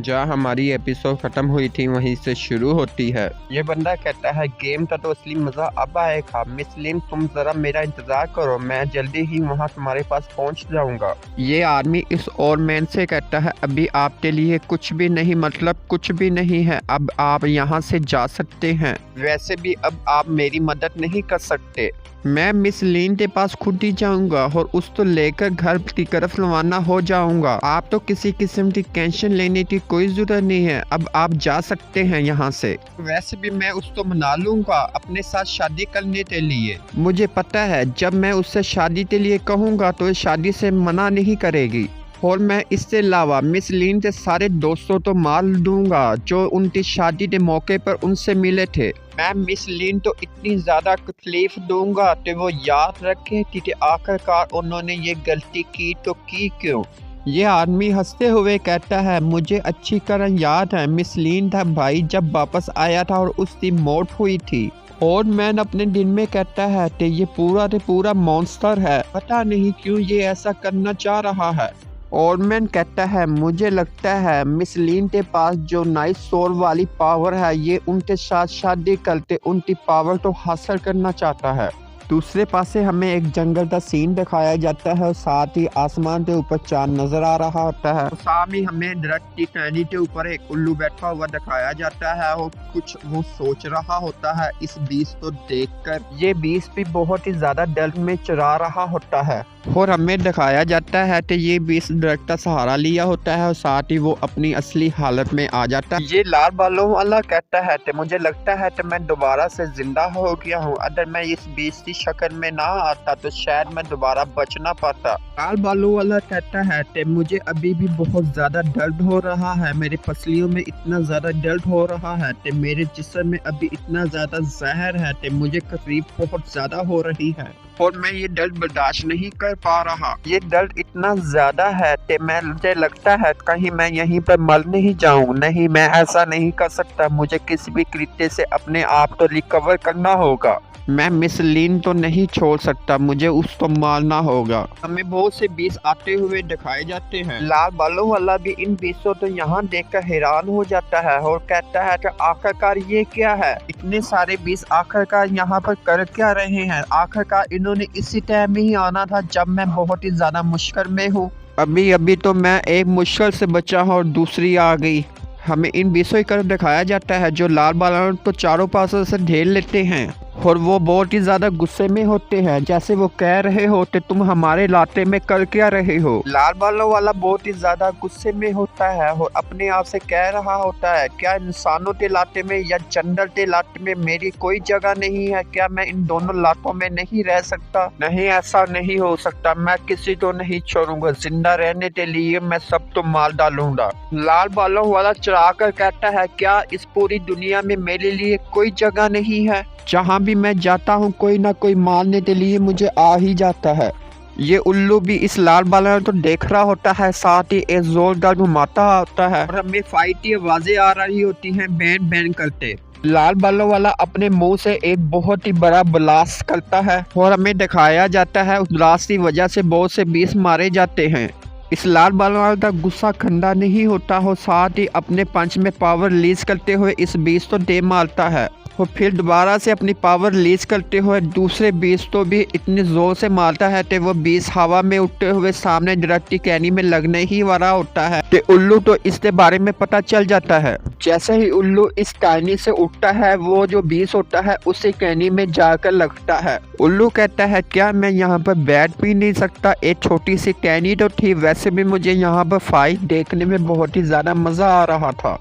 जहाँ हमारी एपिसोड खत्म हुई थी वहीं से शुरू होती है। ये बंदा कहता है गेम का तो असली मजा अब आएगा। मिस लिन तुम जरा मेरा इंतजार करो, मैं जल्दी ही वहाँ तुम्हारे पास पहुँच जाऊंगा। ये आदमी इस और मैन से कहता है अभी आपके लिए कुछ भी नहीं, मतलब कुछ भी नहीं है, अब आप यहाँ से जा सकते हैं। वैसे भी अब आप मेरी मदद नहीं कर सकते। मैं मिस लिन के पास खुद ही जाऊंगा और उसको लेकर घर की तरफ रवाना हो जाऊंगा। आप तो किसी किस्म की टेंशन लेने की कोई जरूरत नहीं है, अब आप जा सकते हैं यहाँ से। वैसे भी मैं उसको मना लूंगा अपने साथ शादी करने के लिए। मुझे पता है जब मैं उससे शादी के लिए कहूँगा तो शादी से मना नहीं करेगी। और मैं इससे अलावा मिस लिन के सारे दोस्तों तो मार दूंगा जो उनकी शादी के मौके पर उनसे मिले थे। मैं मिस लिन तो इतनी ज़्यादा तकलीफ दूंगा कि वो याद रखे कि आखिरकार उन्होंने ये गलती की तो की क्यों। ये आदमी हंसते हुए कहता है मुझे अच्छी तरह याद है मिस लिन था भाई जब वापस आया था और उसकी मौत हुई थी। और मैन अपने दिन में कहता है कि ये पूरा मॉन्स्टर है, पता नहीं क्यों ये ऐसा करना चाह रहा है। और मैन कहता है मुझे लगता है मिस लिन के पास जो नाइट सोल वाली पावर है ये उनके साथ शादी करते उनकी पावर तो हासिल करना चाहता है। दूसरे पासे हमें एक जंगल का सीन दिखाया जाता है और साथ ही आसमान के ऊपर चांद नजर आ रहा होता है। साथ ही हमें दरख्त की टहनी के ऊपर एक उल्लू बैठा हुआ दिखाया जाता है और कुछ वो सोच रहा होता है इस बीस को देखकर। ये बीस भी बहुत ही ज्यादा डर में चुरा रहा होता है और हमें दिखाया जाता है कि ये बीस दरख्त का सहारा लिया होता है और साथ ही वो अपनी असली हालत में आ जाता है। ये लाल बालों वाला कहता है कि मुझे लगता है कि मैं दोबारा से जिंदा हो गया हूँ, अगर मैं इस बीस की शक्ल में ना आता तो शायद मैं दोबारा बच ना पाता। लाल बालों वाला कहता है कि मुझे अभी भी बहुत ज्यादा दर्द हो रहा है, मेरे पसलियों में इतना ज्यादा दर्द हो रहा है कि मेरे जिस्म में अभी इतना ज्यादा जहर है कि मुझे तकलीफ बहुत ज्यादा हो रही है और मैं ये दर्द बर्दाश्त नहीं कर पा रहा। ये दर्द इतना ज्यादा है कि मुझे लगता है कहीं मैं यहीं पर मर नहीं जाऊं। नहीं, मैं ऐसा नहीं कर सकता, मुझे किसी भी तरीके से अपने आप को रिकवर करना होगा। मैं मिस लिन तो नहीं छोड़ सकता, मुझे उसको मारना होगा। हमें बहुत से बीस आते हुए दिखाए जाते हैं। लाल बालों वाला भी इन बीसों तो यहाँ देखकर हैरान हो जाता है और कहता है कि आखिरकार ये क्या है, इतने सारे बीस आखिरकार यहाँ पर कर क्या रहे हैं। आखिरकार इन्होंने इसी टाइम में ही आना था जब मैं बहुत ही ज्यादा मुश्किल में हूँ। अभी अभी तो मैं एक मुश्किल से बचा हूँ और दूसरी आ गई। हमें इन बीसों की तरफ दिखाया जाता है जो लाल बालों को चारों पासों से ढेर लेते हैं और वो बहुत ही ज्यादा गुस्से में होते हैं, जैसे वो कह रहे होते तुम हमारे इलाके में कर क्या रहे हो। लाल बालों वाला बहुत ही ज्यादा गुस्से में होता है और अपने आप से कह रहा होता है क्या इंसानों के इलाके में या जंगल के इलाके में मेरी कोई जगह नहीं है, क्या मैं इन दोनों इलाकों में नहीं रह सकता। नहीं, ऐसा नहीं हो सकता, मैं किसी को नहीं छोड़ूंगा, जिंदा रहने के लिए मैं सब तो मार डालूंगा। लाल बालों वाला चढ़ा कर कहता है क्या इस पूरी दुनिया में मेरे लिए कोई जगह नहीं है, जहाँ भी मैं जाता हूँ कोई ना कोई मारने के लिए मुझे आ ही जाता है। ये उल्लू भी इस लाल बालों तो देख रहा होता है, साथ ही एक जोरदार घुमाता होता है और हमें फाइट की आवाजें आ रही होती हैं बैंड बैंड करते। लाल बालों वाला अपने मुंह से एक बहुत ही बड़ा ब्लास्ट करता है और हमें दिखाया जाता है उस ब्लास्ट की वजह से बहुत से बीस मारे जाते हैं। इस लाल बालों वाला का गुस्सा ठंडा नहीं होता हो, साथ ही अपने पंच में पावर रिलीज करते हुए इस बीस को दे मारता है और फिर दोबारा से अपनी पावर रिलीज करते हुए दूसरे बीस को भी इतने जोर से मारता है कि वो बीस हवा में उठते हुए सामने दरख्त की टहनी में लगने ही वाला होता है कि उल्लू तो इसके बारे में पता चल जाता है। जैसे ही उल्लू इस टहनी से उठता है वो जो बीस होता है उसी टहनी में जाकर लगता है। उल्लू कहता है क्या मैं यहाँ पर बैठ भी नहीं सकता, एक छोटी सी टहनी तो थी, वैसे भी मुझे यहाँ पर फाइट देखने में बहुत ही ज्यादा मजा आ रहा था।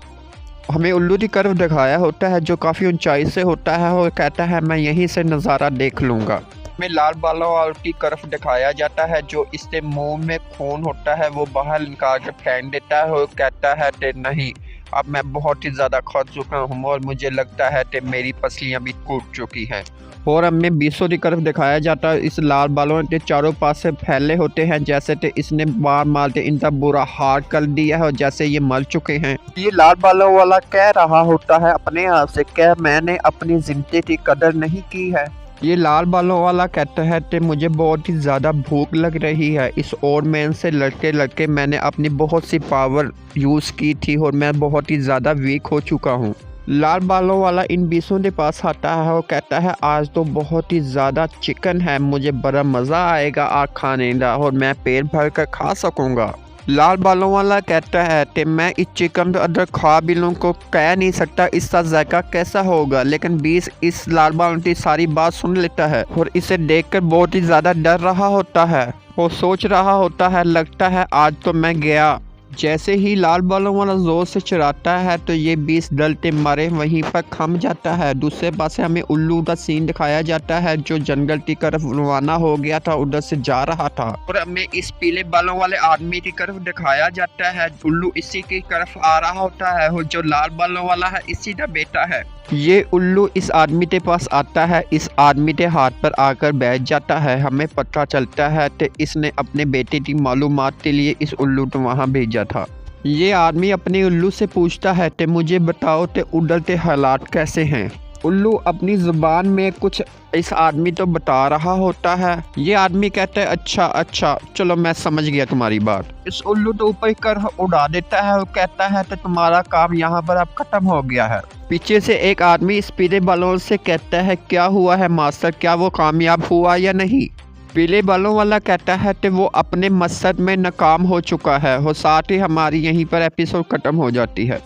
हमें उल्लू की तरफ दिखाया होता है जो काफ़ी ऊंचाई से होता है और कहता है मैं यहीं से नज़ारा देख लूँगा। हमें लाल बालों वालों की तरफ दिखाया जाता है जो इसके मुंह में खून होता है वो बाहर निकाल के फेंक देता है और कहता है कि नहीं, अब मैं बहुत ही ज़्यादा खा चुका हूँ और मुझे लगता है कि मेरी पसलियाँ भी टूट चुकी हैं। और हमें बीसों की तरफ दिखाया जाता है इस लाल बालों के चारों पास से फैले होते हैं जैसे कि इसने मार मार के इनका बुरा हाल कर दिया है और जैसे ये मर चुके हैं। ये लाल बालों वाला कह रहा होता है अपने आप से क्या मैंने अपनी जिंदगी की कदर नहीं की है, ये लाल बालों वाला कहता है कि मुझे बहुत ही ज़्यादा भूख लग रही है। इस ओल्ड मैन से लड़के लड़के मैंने अपनी बहुत सी पावर यूज़ की थी और मैं बहुत ही ज़्यादा वीक हो चुका हूँ। लाल बालों वाला इन बीसों के पास आता है और कहता है आज तो बहुत ही ज़्यादा चिकन है, मुझे बड़ा मज़ा आएगा आग खाने का और मैं पेट भर कर खा सकूँगा। लाल बालों वाला कहता है कि मैं इस चिकन को अगर खा भी लूँ को कह नहीं सकता इसका जायका कैसा होगा, लेकिन बीस इस लाल बालों की सारी बात सुन लेता है और इसे देखकर बहुत ही ज़्यादा डर रहा होता है। वो सोच रहा होता है लगता है आज तो मैं गया। जैसे ही लाल बालों वाला जोर से चिढ़ाता है तो ये 20 डलते मारे वहीं पर थम जाता है। दूसरे पासे हमें उल्लू का सीन दिखाया जाता है जो जंगल की तरफ रवाना हो गया था, उधर से जा रहा था और हमें इस पीले बालों वाले आदमी की तरफ दिखाया जाता है। उल्लू इसी की तरफ आ रहा होता है और जो लाल बालों वाला है इसी का बेटा है। ये उल्लू इस आदमी के पास आता है, इस आदमी के हाथ पर आकर बैठ जाता है। हमें पता चलता है कि इसने अपने बेटे की मालूमात के लिए इस उल्लू को वहाँ भेजा था। ये आदमी अपने उल्लू से पूछता है कि मुझे बताओ कि उधर के हालात कैसे हैं। उल्लू अपनी ज़ुबान में कुछ इस आदमी तो बता रहा होता है। ये आदमी कहता है अच्छा अच्छा चलो मैं समझ गया तुम्हारी बात। इस उल्लू तो ऊपर कर उड़ा देता है और कहता है कि तुम्हारा काम यहाँ पर अब खत्म हो गया है। पीछे से एक आदमी इस पीले बालों से कहता है क्या हुआ है मास्टर, क्या वो कामयाब हुआ या नहीं। पीले बालों वाला कहता है कि वो अपने मकसद में नाकाम हो चुका है और साथ ही हमारी यहीं पर एपिसोड खत्म हो जाती है।